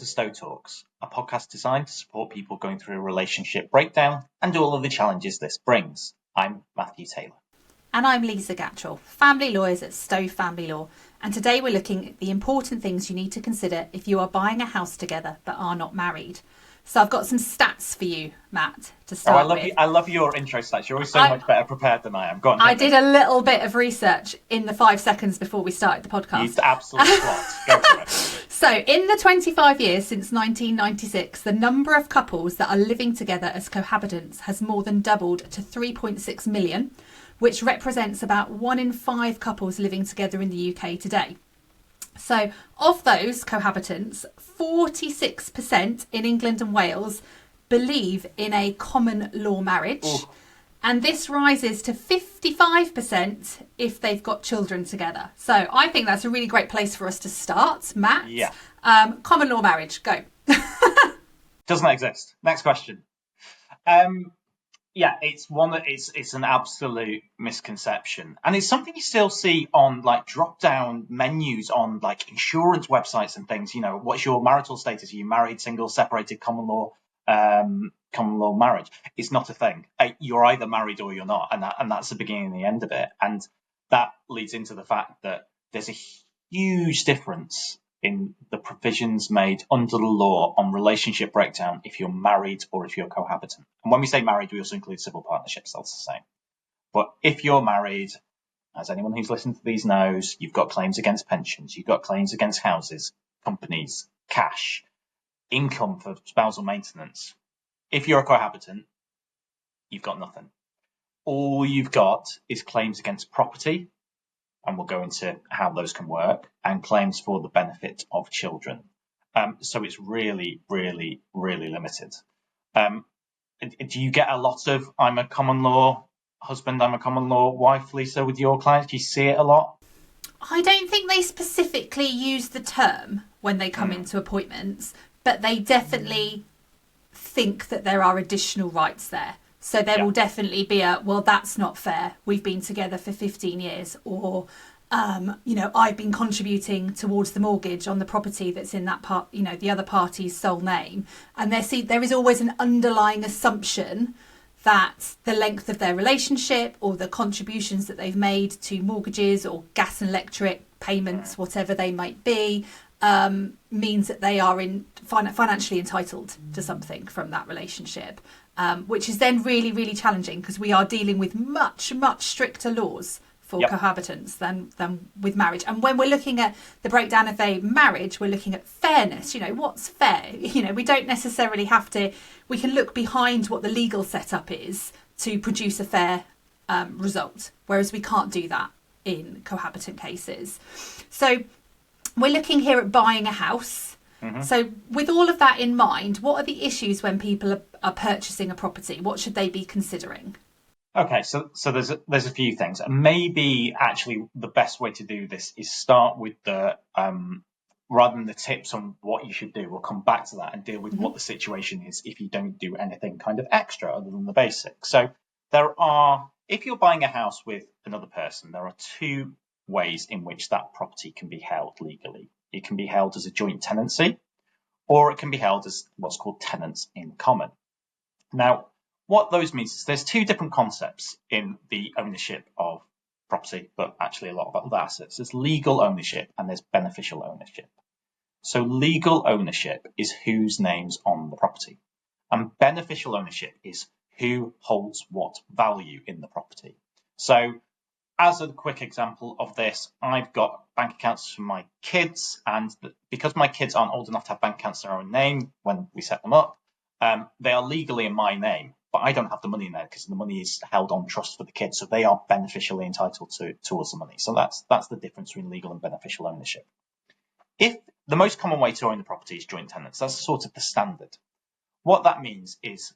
to Stowe Talks, a podcast designed to support people going through a relationship breakdown and all of the challenges this brings. I'm Matthew Taylor. And I'm Liza Gatchell, family lawyers at Stowe Family Law. And today we're looking at the important things you need to consider if you are buying a house together but are not married. So I've got some stats for you, Matt, to start with. I love your intro stats. You're always so much better prepared than I am. Go on. I did a little bit of research in the 5 seconds before we started the podcast. You absolutely plot. Go for it. So in the 25 years since 1996, the number of couples that are living together as cohabitants has more than doubled to 3.6 million, which represents about 1 in 5 couples living together in the UK today. So of those cohabitants, 46% in England and Wales believe in a common law marriage. Ooh. And this rises to 55% if they've got children together. So I think that's a really great place for us to start, Matt. Yeah. Common law marriage, go. Doesn't exist. Next question. Yeah, it's an absolute misconception, and it's something you still see on like drop-down menus on like insurance websites and things. You know, what's your marital status? Are you married, single, separated, common law marriage? It's not a thing. You're either married or you're not, and that's the beginning and the end of it. And that leads into the fact that there's a huge difference in the provisions made under the law on relationship breakdown if you're married or if you're cohabitant. And when we say married, we also include civil partnerships, that's the same. But if you're married, as anyone who's listened to these knows, you've got claims against pensions, you've got claims against houses, companies, cash, income for spousal maintenance. If you're a cohabitant, you've got nothing. All you've got is claims against property, and we'll go into how those can work, and claims for the benefit of children. So it's really, really, really limited. Do you get a lot of, I'm a common law husband, I'm a common law wife, Lisa, with your clients? Do you see it a lot? I don't think they specifically use the term when they come into appointments, but they definitely think that there are additional rights there. So there will definitely be well, that's not fair. We've been together for 15 years, or, I've been contributing towards the mortgage on the property that's in that part, the other party's sole name. And there is always an underlying assumption that the length of their relationship or the contributions that they've made to mortgages or gas and electric payments, whatever they might be, means that they are financially entitled to something from that relationship. Which is then really, really challenging because we are dealing with much, much stricter laws for cohabitants than with marriage. And when we're looking at the breakdown of a marriage, we're looking at fairness. What's fair? We don't necessarily have to, we can look behind what the legal setup is to produce a fair result, whereas we can't do that in cohabitant cases. So we're looking here at buying a house. Mm-hmm. So with all of that in mind, what are the issues when people are purchasing a property? What should they be considering? Okay, so there's a few things. Maybe actually the best way to do this is start with the rather than the tips on what you should do. We'll come back to that and deal with what the situation is if you don't do anything kind of extra other than the basics. So if you're buying a house with another person, there are 2 ways in which that property can be held legally. It can be held as a joint tenancy, or it can be held as what's called tenants in common. Now, what those means is there's 2 different concepts in the ownership of property, but actually a lot of other assets. There's legal ownership and there's beneficial ownership. So legal ownership is whose name's on the property, and beneficial ownership is who holds what value in the property. So as a quick example of this, I've got bank accounts for my kids, and because my kids aren't old enough to have bank accounts in their own name when we set them up, they are legally in my name, but I don't have the money in there because the money is held on trust for the kids, so they are beneficially entitled towards the money. So that's the difference between legal and beneficial ownership. If the most common way to own the property is joint tenants, that's sort of the standard. What that means is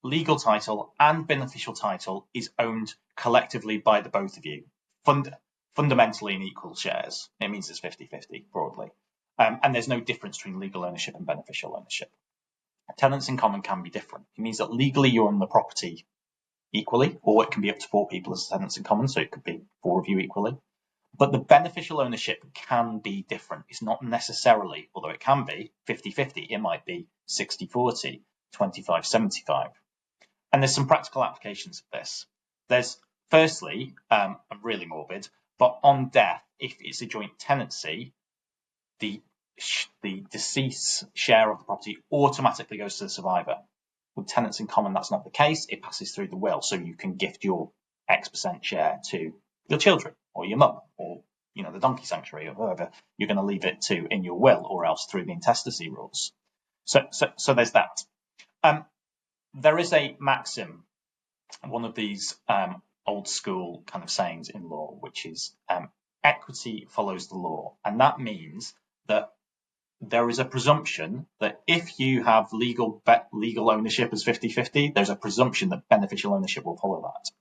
legal title and beneficial title is owned collectively by the both of you, fundamentally in equal shares. It means it's 50-50 broadly. And there's no difference between legal ownership and beneficial ownership. Tenants in common can be different. It means that legally you own the property equally, or it can be up to 4 people as tenants in common, so it could be 4 of you equally. But the beneficial ownership can be different. It's not necessarily, although it can be 50-50, it might be 60-40, 25-75. And there's some practical applications of this. There's firstly, I'm really morbid, but on death, if it's a joint tenancy, the deceased share of the property automatically goes to the survivor. With tenants in common, that's not the case. It passes through the will, so you can gift your X% share to your children or your mum or the donkey sanctuary or whoever you're going to leave it to in your will, or else through the intestacy rules. So there's that. There is a maxim, one of these old school kind of sayings in law, which is equity follows the law, and that means that there is a presumption that if you have legal ownership as 50-50, there's a presumption that beneficial ownership will follow that.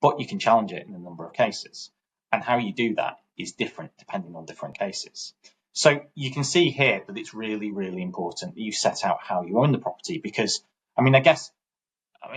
But you can challenge it in a number of cases. And how you do that is different depending on different cases. So you can see here that it's really, really important that you set out how you own the property, because,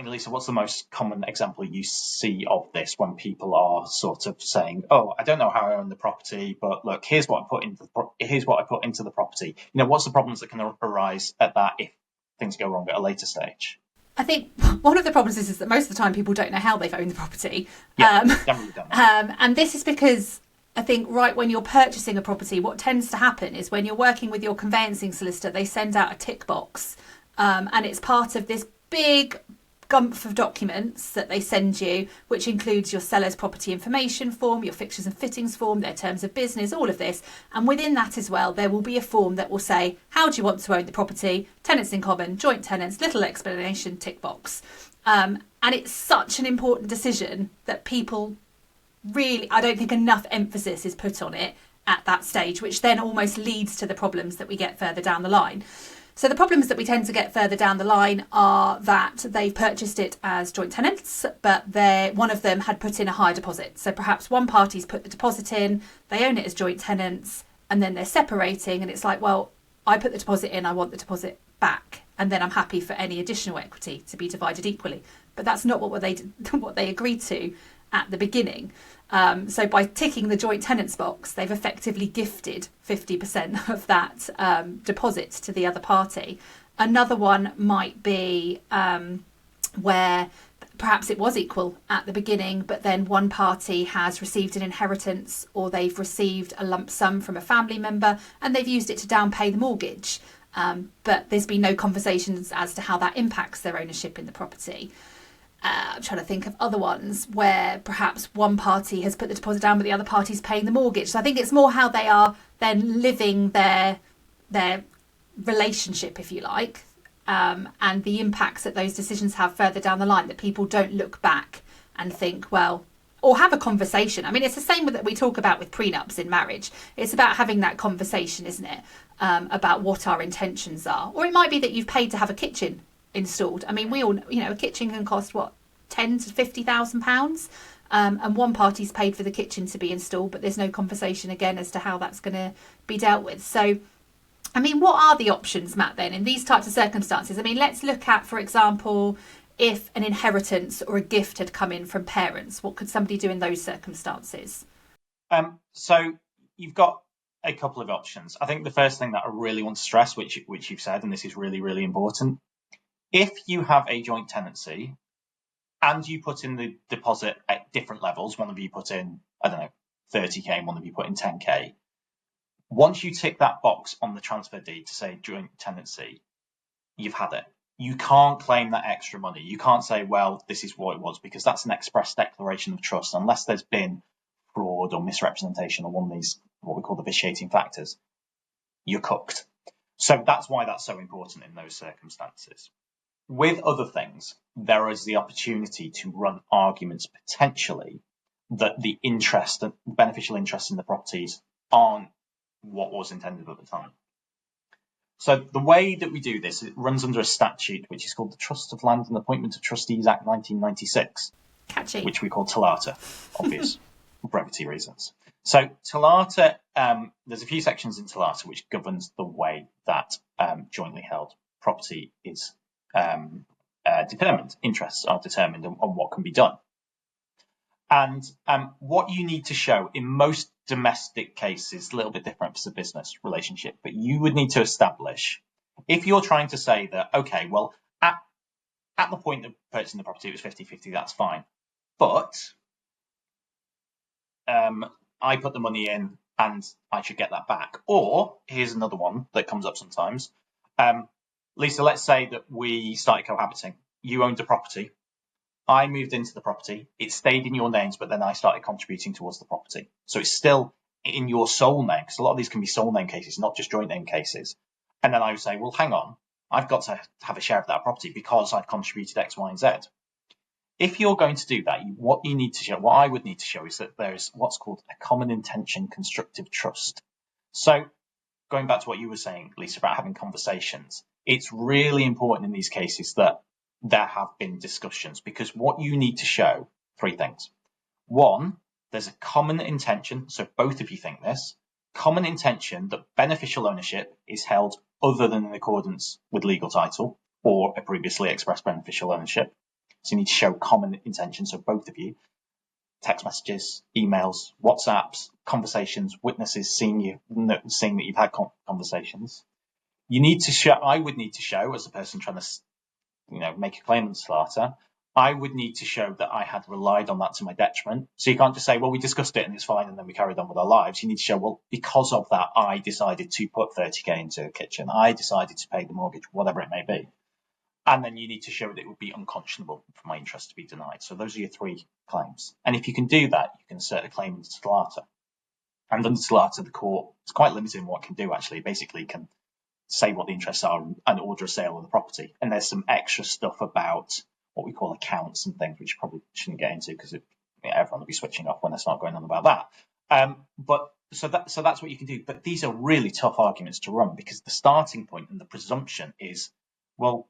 Lisa, what's the most common example you see of this when people are sort of saying, "Oh, I don't know how I own the property, but look, here's what I put into the property." What's the problems that can arise at that if things go wrong at a later stage? I think one of the problems is that most of the time people don't know how they've owned the property. Generally don't know. And this is because I think right when you're purchasing a property, what tends to happen is when you're working with your conveyancing solicitor, they send out a tick box, and it's part of this big gumph of documents that they send you, which includes your seller's property information form, your fixtures and fittings form, their terms of business, all of this. And within that as well, there will be a form that will say, how do you want to own the property? Tenants in common, joint tenants, little explanation, tick box. And it's such an important decision that people really, I don't think enough emphasis is put on it at that stage, which then almost leads to the problems that we get further down the line. So the problems that we tend to get further down the line are that they've purchased it as joint tenants, but one of them had put in a higher deposit. So perhaps one party's put the deposit in, they own it as joint tenants, and then they're separating, and it's like, well, I put the deposit in, I want the deposit back, and then I'm happy for any additional equity to be divided equally. But that's not what they agreed to at the beginning. So by ticking the joint tenants box, they've effectively gifted 50% of that deposit to the other party. Another one might be where perhaps it was equal at the beginning, but then one party has received an inheritance, or they've received a lump sum from a family member and they've used it to down pay the mortgage. But there's been no conversations as to how that impacts their ownership in the property. I'm trying to think of other ones where perhaps one party has put the deposit down but the other party's paying the mortgage. So I think it's more how they are then living their relationship, if you like, and the impacts that those decisions have further down the line, that people don't look back and think, well, or have a conversation. I mean, it's the same that we talk about with prenups in marriage. It's about having that conversation, isn't it, about what our intentions are. Or it might be that you've paid to have a kitchen installed. I mean, we all, a kitchen can cost what, £10,000 to £50,000, and one party's paid for the kitchen to be installed, but there's no conversation again as to how that's going to be dealt with. So, I mean, what are the options, Matt, then in these types of circumstances? I mean, let's look at, for example, if an inheritance or a gift had come in from parents, what could somebody do in those circumstances? So you've got a couple of options. I think the first thing that I really want to stress, which you've said, and this is really, really important, if you have a joint tenancy and you put in the deposit at different levels, one of you put in, 30k, and one of you put in 10k, once you tick that box on the transfer deed to say joint tenancy, you've had it. You can't claim that extra money. You can't say, well, this is what it was, because that's an express declaration of trust. Unless there's been fraud or misrepresentation or one of these, what we call the vitiating factors, you're cooked. So that's why that's so important in those circumstances. With other things, there is the opportunity to run arguments potentially that the beneficial interest in the properties aren't what was intended at the time. So the way that we do this, it runs under a statute which is called the Trust of Land and Appointment of Trustees Act 1996. Catchy. Which we call TOLATA, obvious brevity reasons. So TOLATA, there's a few sections in TOLATA which governs the way that jointly held property is determined. Interests are determined on what can be done. And what you need to show in most domestic cases, a little bit different if it's a business relationship, but you would need to establish, if you're trying to say that, okay, well, at the point of purchasing the property, it was 50-50, that's fine. But I put the money in and I should get that back. Or here's another one that comes up sometimes. Lisa, let's say that we started cohabiting. You owned a property. I moved into the property. It stayed in your names, but then I started contributing towards the property. So it's still in your sole name, because a lot of these can be sole name cases, not just joint name cases. And then I would say, well, hang on, I've got to have a share of that property because I've contributed X, Y, and Z. If you're going to do that, what I would need to show is that there's what's called a common intention constructive trust. So going back to what you were saying, Lisa, about having conversations, it's really important in these cases that there have been discussions, because what you need to show, three things. One, there's a common intention, so both of you think this, common intention that beneficial ownership is held other than in accordance with legal title or a previously expressed beneficial ownership. So you need to show common intention, so both of you, text messages, emails, WhatsApps, conversations, witnesses seeing that you've had conversations. You need to show, I would need to show, as a person trying to make a claim on the slaughter, I would need to show that I had relied on that to my detriment. So you can't just say, well, we discussed it and it's fine and then we carried on with our lives. You need to show, well, because of that, I decided to put 30k into a kitchen. I decided to pay the mortgage, whatever it may be. And then you need to show that it would be unconscionable for my interest to be denied. So those are your three claims. And if you can do that, you can assert a claim under slaughter. And under slaughter, the court is quite limited in what it can do, actually. It basically can say what the interests are and order a sale of the property. And there's some extra stuff about what we call accounts and things, which you probably shouldn't get into because everyone will be switching off when they start going on about that. So that's what you can do. But these are really tough arguments to run, because the starting point and the presumption is, well,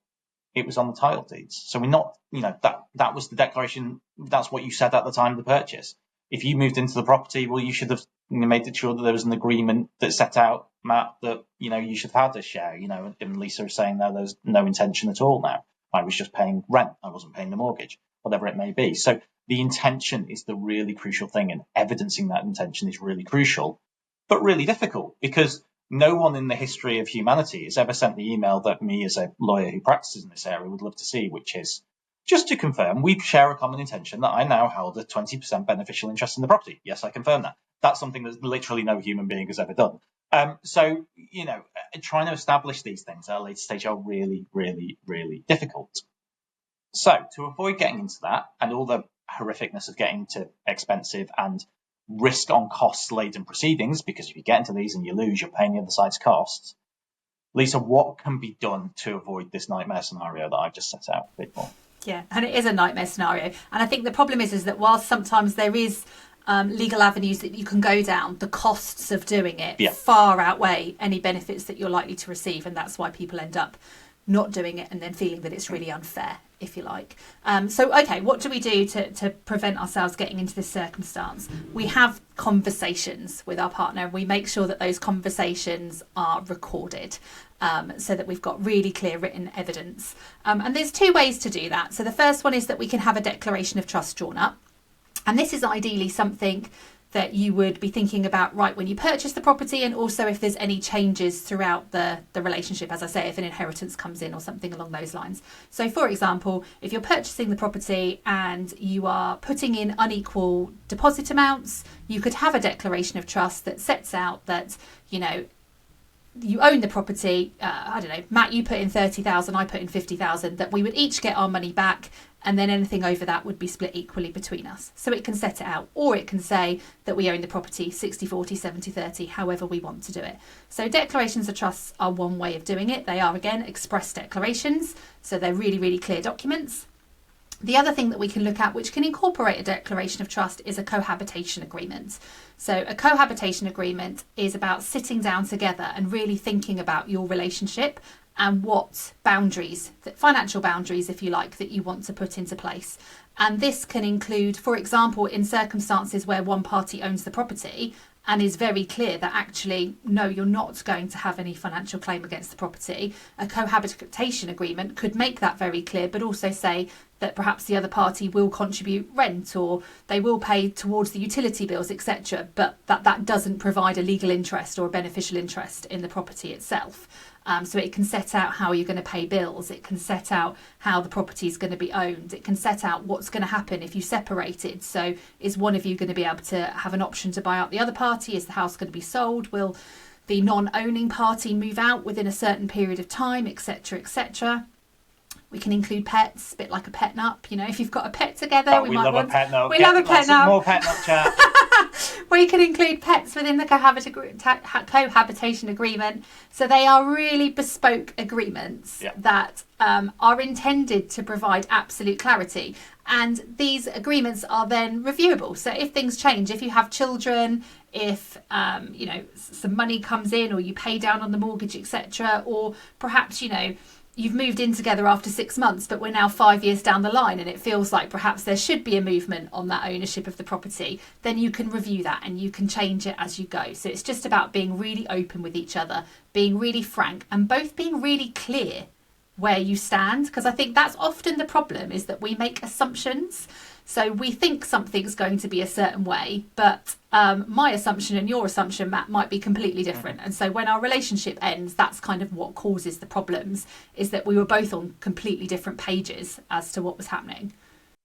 it was on the title deeds. So we're not, that was the declaration. That's what you said at the time of the purchase. If you moved into the property, well, you should have made sure that there was an agreement that set out, Matt, that, you should have had a share, and Lisa is saying now there's no intention at all now. I was just paying rent. I wasn't paying the mortgage, whatever it may be. So the intention is the really crucial thing, and evidencing that intention is really crucial, but really difficult, because no one in the history of humanity has ever sent the email that me, as a lawyer who practices in this area, would love to see, which is, just to confirm, we share a common intention that I now hold a 20% beneficial interest in the property. Yes, I confirm that. That's something that literally no human being has ever done. So, trying to establish these things at a later stage are really, really, really difficult. So to avoid getting into that and all the horrificness of getting to expensive and risk on costs laden proceedings, because if you get into these and you lose, you're paying the other side's costs. Lisa, what can be done to avoid this nightmare scenario that I've just set out for people? Yeah, and it is a nightmare scenario. And I think the problem is that whilst sometimes there is legal avenues that you can go down, the costs of doing it far outweigh any benefits that you're likely to receive. And that's why people end up not doing it and then feeling that it's really unfair, if you like. Okay, what do we do to prevent ourselves getting into this circumstance? We have conversations with our partner. We make sure that those conversations are recorded, so that we've got really clear written evidence. And there's two ways to do that. So the first one is that we can have a declaration of trust drawn up. And this is ideally something that you would be thinking about right when you purchase the property, and also if there's any changes throughout the relationship, as I say, if an inheritance comes in or something along those lines. So for example, if you're purchasing the property and you are putting in unequal deposit amounts, you could have a declaration of trust that sets out that, you own the property, I don't know, Matt, you put in 30,000, I put in 50,000, that we would each get our money back, and then anything over that would be split equally between us. So it can set it out, or it can say that we own the property 60-40, 70-30, however we want to do it. So declarations of trusts are one way of doing it. They are, again, express declarations, so they're really, really clear documents. The other thing that we can look at, which can incorporate a declaration of trust, is a cohabitation agreement. So a cohabitation agreement is about sitting down together and really thinking about your relationship and what boundaries, financial boundaries, if you like, that you want to put into place. And this can include, for example, in circumstances where one party owns the property and is very clear that actually, no, you're not going to have any financial claim against the property, a cohabitation agreement could make that very clear, but also say that perhaps the other party will contribute rent or they will pay towards the utility bills, etc., but that doesn't provide a legal interest or a beneficial interest in the property itself. So it can set out how you're going to pay bills. It can set out how the property is going to be owned. It can set out what's going to happen if you separated. So is one of you going to be able to have an option to buy out the other party? Is the house going to be sold? Will the non-owning party move out within a certain period of time, etc., etc.? We can include pets, a bit like a pet nup. You know, if you've got a pet together, we love a pet nup. We love a pet nup. More pet nup chat. We can include pets within the cohabitation agreement. So they are really bespoke agreements that are intended to provide absolute clarity. And these agreements are then reviewable. So if things change, if you have children, if some money comes in, or you pay down on the mortgage, etc., or perhaps you've moved in together after 6 months, but we're now 5 years down the line and it feels like perhaps there should be a movement on that ownership of the property, then you can review that and you can change it as you go. So it's just about being really open with each other, being really frank, and both being really clear where you stand, because I think that's often the problem, is that we make assumptions. So we think something's going to be a certain way, but my assumption and your assumption, Matt, might be completely different. And so when our relationship ends, that's kind of what causes the problems, is that we were both on completely different pages as to what was happening.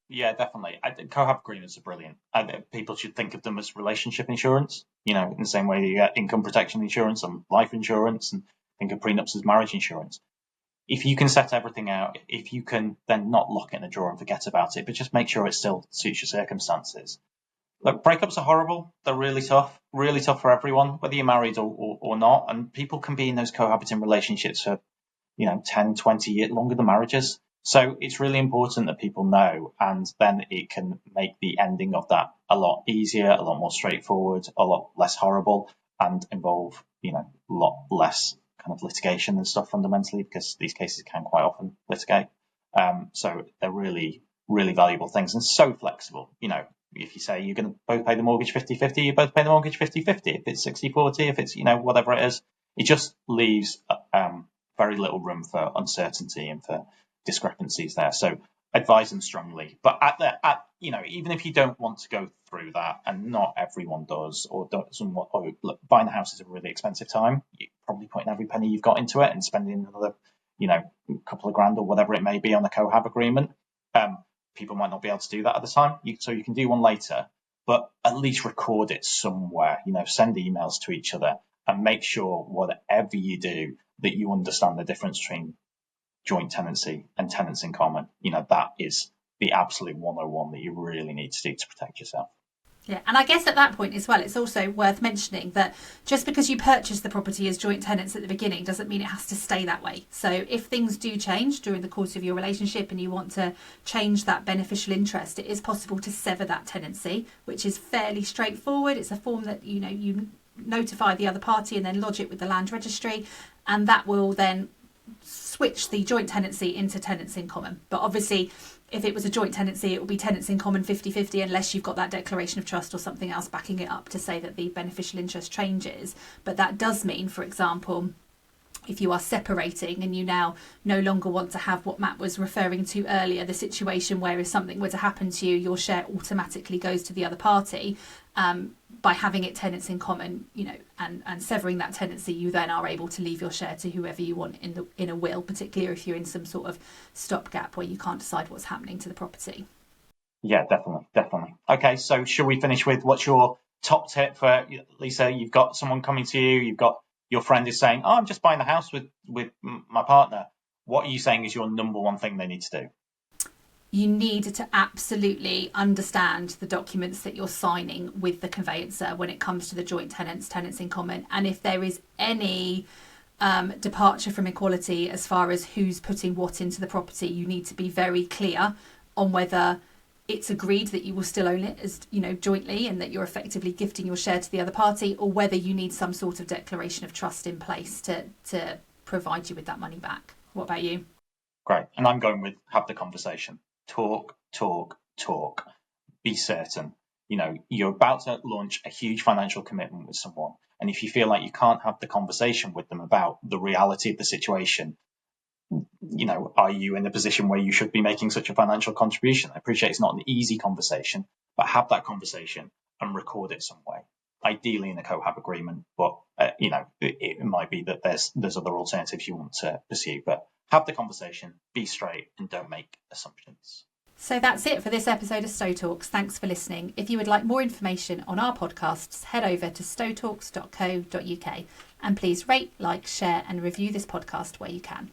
Yeah, definitely. I think cohab agreements are brilliant. I think people should think of them as relationship insurance, in the same way you get income protection insurance and life insurance, and think of prenups as marriage insurance. If you can set everything out, if you can then not lock it in a drawer and forget about it, but just make sure it still suits your circumstances. Look, breakups are horrible. They're really tough for everyone, whether you're married or not. And people can be in those cohabiting relationships for, 10, 20 years, longer than marriages. So it's really important that people know, and then it can make the ending of that a lot easier, a lot more straightforward, a lot less horrible, and involve, a lot less kind of litigation and stuff fundamentally, because these cases can quite often litigate. So they're really, really valuable things and so flexible. If you say you're going to both pay the mortgage 50-50, you both pay the mortgage 50-50. If it's 60-40, if it's, whatever it is, it just leaves very little room for uncertainty and for discrepancies there. So advise them strongly. But even if you don't want to go through that, and not everyone does, or doesn't want, look, buying a house is a really expensive time. You're probably putting every penny you've got into it and spending another, couple of grand or whatever it may be on a cohab agreement. People might not be able to do that at the time, so you can do one later, but at least record it somewhere. Send emails to each other and make sure whatever you do that you understand the difference between joint tenancy and tenants in common. That is the absolute 101 that you really need to do to protect yourself. Yeah, and I guess at that point as well, it's also worth mentioning that just because you purchase the property as joint tenants at the beginning doesn't mean it has to stay that way. So if things do change during the course of your relationship and you want to change that beneficial interest, it is possible to sever that tenancy, which is fairly straightforward. It's a form that, you notify the other party and then lodge it with the land registry, and that will then switch the joint tenancy into tenants in common. But obviously, if it was a joint tenancy, it will be tenants in common 50-50 unless you've got that declaration of trust or something else backing it up to say that the beneficial interest changes. But that does mean, for example, if you are separating and you now no longer want to have what Matt was referring to earlier, the situation where if something were to happen to you, your share automatically goes to the other party, by having it tenants in common, and severing that tenancy, you then are able to leave your share to whoever you want in a will, particularly if you're in some sort of stopgap where you can't decide what's happening to the property. Yeah, definitely. Okay, so should we finish with what's your top tip for Lisa? You've got someone coming to you, you've got your friend is saying, I'm just buying the house with my partner. What are you saying is your number one thing they need to do? You need to absolutely understand the documents that you're signing with the conveyancer when it comes to the joint tenants in common. And if there is any departure from equality as far as who's putting what into the property, you need to be very clear on whether it's agreed that you will still own it as jointly, and that you're effectively gifting your share to the other party, or whether you need some sort of declaration of trust in place to provide you with that money back. What about you? Great. And I'm going with have the conversation. Talk. Be certain. you're about to launch a huge financial commitment with someone, and if you feel like you can't have the conversation with them about the reality of the situation, are you in a position where you should be making such a financial contribution? I appreciate it's not an easy conversation, but have that conversation and record it some way. Ideally in a cohab agreement, but it might be that there's other alternatives you want to pursue. But have the conversation, be straight, and don't make assumptions. So that's it for this episode of Stow Talks. Thanks for listening. If you would like more information on our podcasts, head over to stowtalks.co.uk and please rate, like, share and review this podcast where you can.